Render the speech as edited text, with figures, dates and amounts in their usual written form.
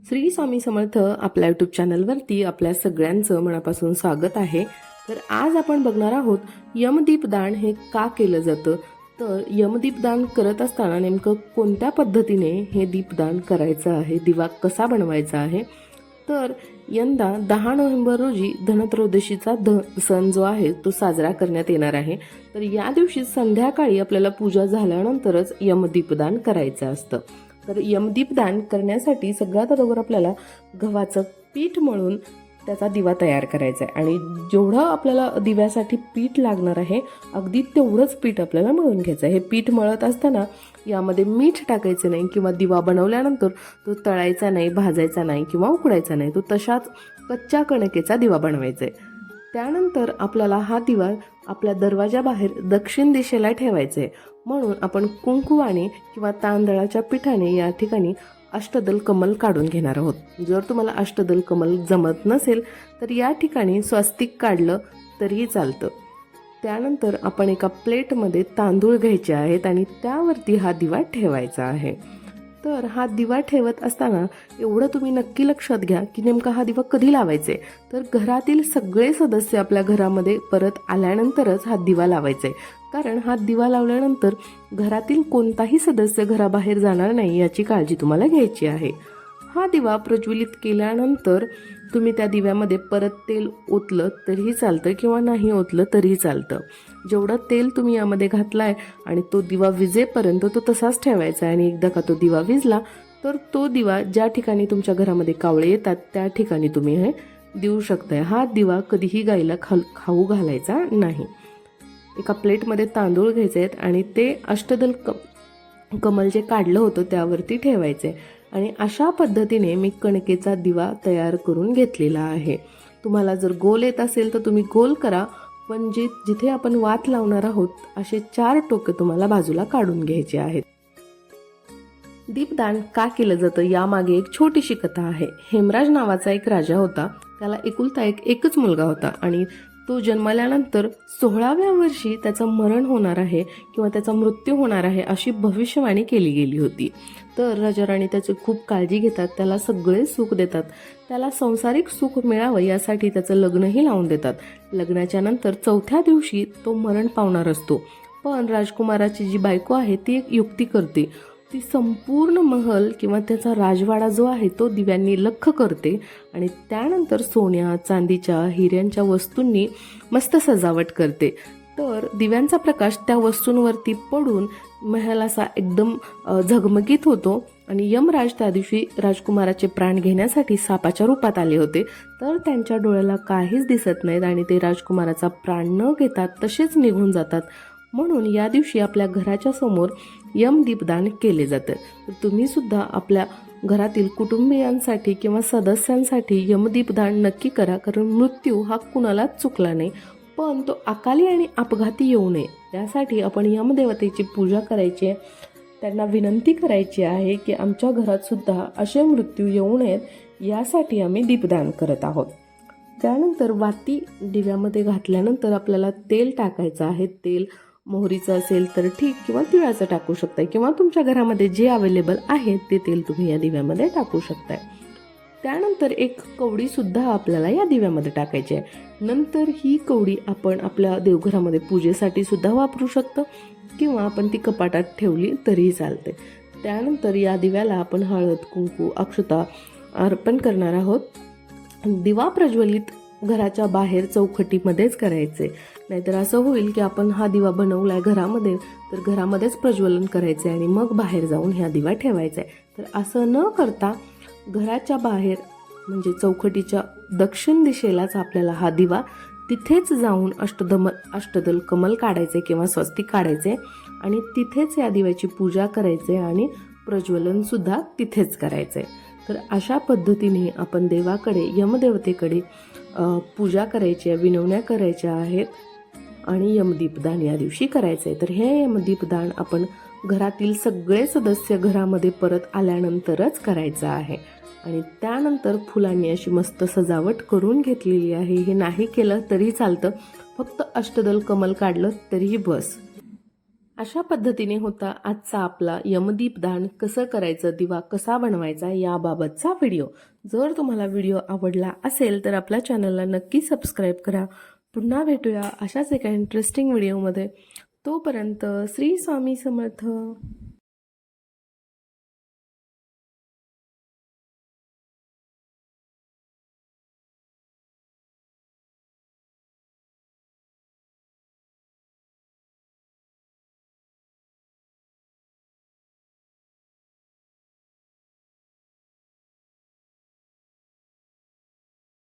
श्री स्वामी समर्थ आपल्या यूट्यूब चॅनलवरती आपल्या सगळ्यांचं मनापासून स्वागत आहे। तर आज आपण बघणार आहोत यमदीपदान हे का केलं जातं। तर यमदीपदान करत असताना नेमकं कोणत्या पद्धतीने हे दीपदान करायचं आहे, दिवा कसा बनवायचा आहे। तर यंदा 10 नोव्हेंबर रोजी धनत्रयोदशीचा सण जो आहे तो साजरा करण्यात येणार आहे। तर या दिवशी संध्याकाळी आपल्याला पूजा झाल्यानंतरच यमदीपदान करायचं असतं। तर यमदीपदान करण्यासाठी सगळ्यात अगोदर आपल्याला गव्हाचं पीठ मळून त्याचा दिवा तयार करायचा आहे आणि जेवढं आपल्याला दिव्यासाठी पीठ लागणार आहे अगदी तेवढंच पीठ आपल्याला मळून घ्यायचं आहे। हे पीठ मळत असताना यामध्ये मीठ टाकायचं नाही किंवा दिवा बनवल्यानंतर तो तळायचा नाही, भाजायचा नाही किंवा उकडायचा नाही, तो तशाच कच्च्या कणकेचा दिवा बनवायचा आहे। त्यानंतर आपल्याला हा दिवा आपल्या दरवाजाबाहेर दक्षिण दिशेला ठेवायचा आहे। म्हणून आपण कुंकुवाने किंवा तांदळाच्या पिठाने या ठिकाणी अष्टदल कमल काढून घेणार आहोत। जर तुम्हाला अष्टदल कमल जमत नसेल तर या ठिकाणी स्वस्तिक काढलं तरीही चालतं। त्यानंतर आपण एका प्लेटमध्ये तांदूळ घ्यायचे आहेत आणि त्यावरती हा दिवा ठेवायचा आहे। तर हा दिवा ठेवत असताना एवढं तुम्ही नक्की लक्षात घ्या की नेमका हा दिवा कधी लावायचा आहे। तर घरातील सगळे सदस्य आपल्या घरामध्ये परत आल्यानंतरच हा दिवा लावायचा आहे, कारण हा दिवा लावल्यानंतर घरातील कोणताही सदस्य घराबाहेर जाणार नाही याची काळजी तुम्हाला घ्यायची आहे। हा दिवा प्रज्वलित केल्यानंतर तुम्ही त्या दिव्यामध्ये परत तेल ओतलं तरीही चालतं किंवा नाही ओतलं तरीही चालतं। जेवढं तेल तुम्ही यामध्ये घातलाय आणि तो दिवा विजेपर्यंत तो तसाच ठेवायचा आहे आणि एकदा का तो दिवा विजला तर तो दिवा ज्या ठिकाणी तुमच्या घरामध्ये कावळे येतात त्या ठिकाणी तुम्ही हे देऊ शकताय। हा दिवा कधीही गाईला खाऊ घालायचा नाही। एका प्लेटमध्ये तांदूळ घ्यायचे आहेत आणि ते अष्टदल कमल जे काढलं होतं त्यावरती ठेवायचे आणि अशा पद्धतीने मी कणकेचा दिवा तयार करून घेतलेला आहे। तुम्हाला जर गोल येत असेल तर तुम्ही गोल करा, पण जिथे आपण वात लावणार आहोत असे 4 टोके तुम्हाला बाजूला काढून घ्यायचे आहेत। दीपदान का केलं जातं यामागे एक छोटीशी कथा आहे। हेमराज नावाचा एक राजा होता, त्याला एकुलता एकच मुलगा होता आणि तो जन्मल्यानंतर 16व्या वर्षी त्याचं मरण होणार आहे किंवा त्याचा मृत्यू होणार आहे अशी भविष्यवाणी केली गेली होती। तर राजा राणी त्याची खूप काळजी घेतात, त्याला सगळे सुख देतात, त्याला संसारिक सुख मिळावं यासाठी त्याचं लग्नही लावून देतात। लग्नाच्या नंतर 4थ्या दिवशी तो मरण पावणार असतो, पण राजकुमाराची जी बायको आहे ती एक युक्ती करते। ती संपूर्ण महल किंवा त्याचा राजवाडा जो आहे तो दिव्यांनी लख्ख करते आणि त्यानंतर सोन्या चांदीच्या हिऱ्यांच्या वस्तूंनी मस्त सजावट करते। तर दिव्यांचा प्रकाश त्या वस्तूंवरती पडून महल असा एकदम झगमगीत होतो आणि यमराज त्या दिवशी राजकुमाराचे प्राण घेण्यासाठी सापाच्या रूपात आले होते। तर त्यांच्या डोळ्याला काहीच दिसत नाहीत आणि ते राजकुमाराचा प्राण न घेता तसेच निघून जातात। म्हणून या दिवशी आपल्या घराच्या समोर यमदीपदान केले जातं। तर तुम्ही सुद्धा आपल्या घरातील कुटुंबियांसाठी किंवा सदस्यांसाठी यमदीपदान नक्की करा, कारण मृत्यू हा कुणालाच चुकला नाही, पण तो अकाली आणि अपघाती येऊ नये यासाठी आपण यमदेवतेची पूजा करायची आहे, त्यांना विनंती करायची आहे की आमच्या घरात सुद्धा असे मृत्यू येऊ नयेत यासाठी आम्ही दीपदान करत आहोत। त्यानंतर वाती दिव्यामध्ये घातल्यानंतर आपल्याला तेल टाकायचं आहे। तेल मोहरीचं असेल तर ठीक किंवा तिळाचं टाकू शकताय किंवा तुमच्या घरामध्ये जे अवेलेबल आहे ते तेल तुम्ही या दिव्यामध्ये टाकू शकताय। त्यानंतर एक कवडी सुद्धा आपल्याला या दिव्यामध्ये टाकायची आहे। नंतर ही कवडी आपण आपल्या देवघरामध्ये पूजेसाठी सुद्धा वापरू शकतो किंवा आपण ती कपाटात ठेवली तरीही चालते। त्यानंतर या दिव्याला आपण हळद, कुंकू, अक्षता अर्पण करणार आहोत। दिवा प्रज्वलित घराच्या बाहेर चौकटीमध्येच करायचे, नाहीतर असं होईल की आपण हा दिवा बनवलाय घरामध्ये तर घरामध्येच प्रज्वलन करायचे आणि मग बाहेर जाऊन हा दिवा ठेवायचा आहे। तर असं न करता घराच्या बाहेर म्हणजे चौकटीच्या दक्षिण दिशेलाच आपल्याला हा दिवा तिथेच जाऊन अष्टदल कमल काढायचे किंवा स्वस्तिक काढायचे आणि तिथेच या दिव्याची पूजा करायचे आणि प्रज्वलन सुद्धा तिथेच करायचे। तर अशा पद्धतीने आपण देवाकडे यमदेवतेकडे पूजा करायची आहे, विनवण्या करायच्या आहेत आणि यमदीपदान या दिवशी करायचंय। तर हे यमदीपदान आपण घरातील सगळे सदस्य घरामध्ये परत आल्यानंतरच करायचं आहे आणि त्यानंतर फुलांनी अशी मस्त सजावट करून घेतलेली आहे। हे नाही केलं तरी चालतं, फक्त अष्टदल कमल काढलं तरीही बस। अशा पद्धतीने होता आजचा आपला यमदीपदान कसं करायचं, दिवा कसा बनवायचा याबाबतचा व्हिडिओ. जर तुम्हाला व्हिडिओ आवडला असेल तर आपल्या चॅनलला नक्की सबस्क्राईब करा. पुन्हा भेटूया अशाच एका इंटरेस्टिंग व्हिडिओमध्ये. तोपर्यंत श्री स्वामी समर्थ.